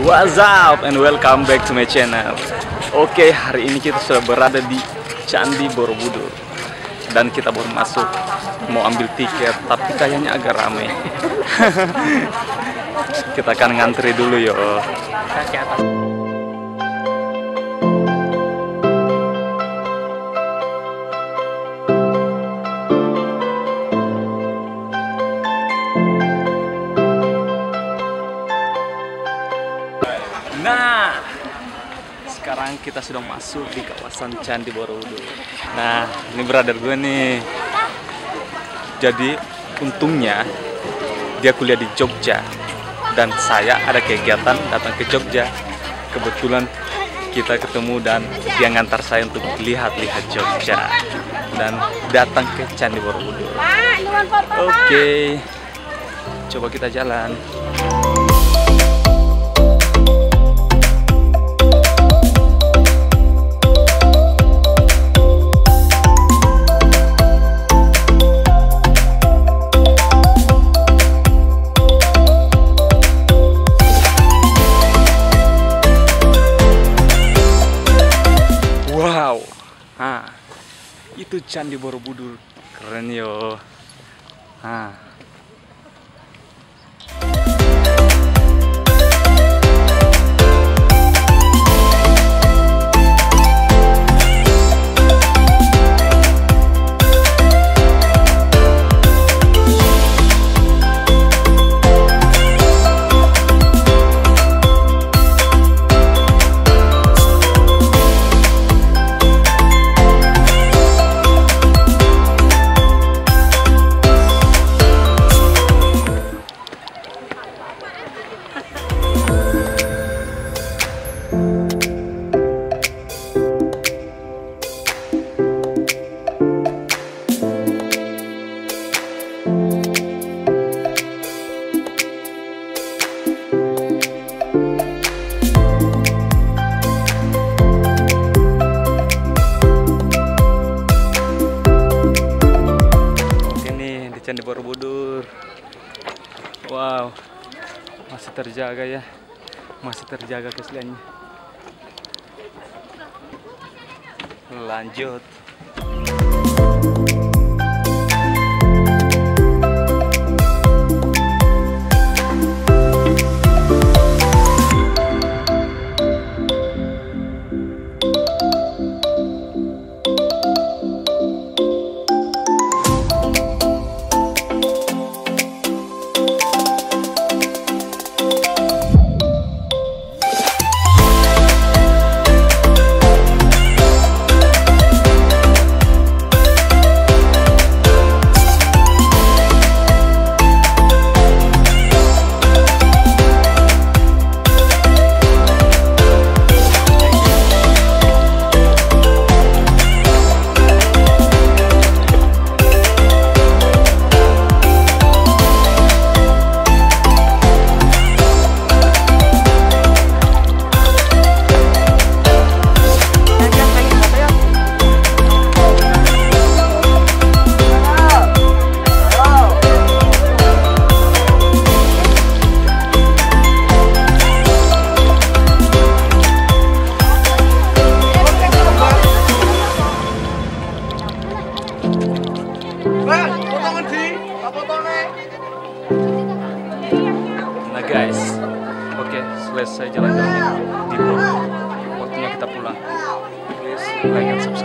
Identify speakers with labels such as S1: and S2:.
S1: What's up and welcome back to my channel. Oke, hari ini kita sudah berada di Candi Borobudur dan kita baru masuk, mau ambil tiket tapi kayaknya agak ramai. Kita akan ngantri dulu yo. Nah, sekarang kita sudah masuk di kawasan Candi Borobudur. Nah, ini brother gue nih. Jadi untungnya dia kuliah di Jogja dan saya ada kegiatan datang ke Jogja. Kebetulan kita ketemu dan dia ngantar saya untuk lihat-lihat Jogja dan datang ke Candi Borobudur. Oke, coba kita jalan. Wow, nah, itu Candi Borobudur, keren yo. Nah. Candi Borobudur. Wow, masih terjaga ya, masih terjaga keasliannya. Lanjut. Nah guys, oke, selesai jalan-jalannya di Borobudur. Waktunya kita pulang. Please like and subscribe.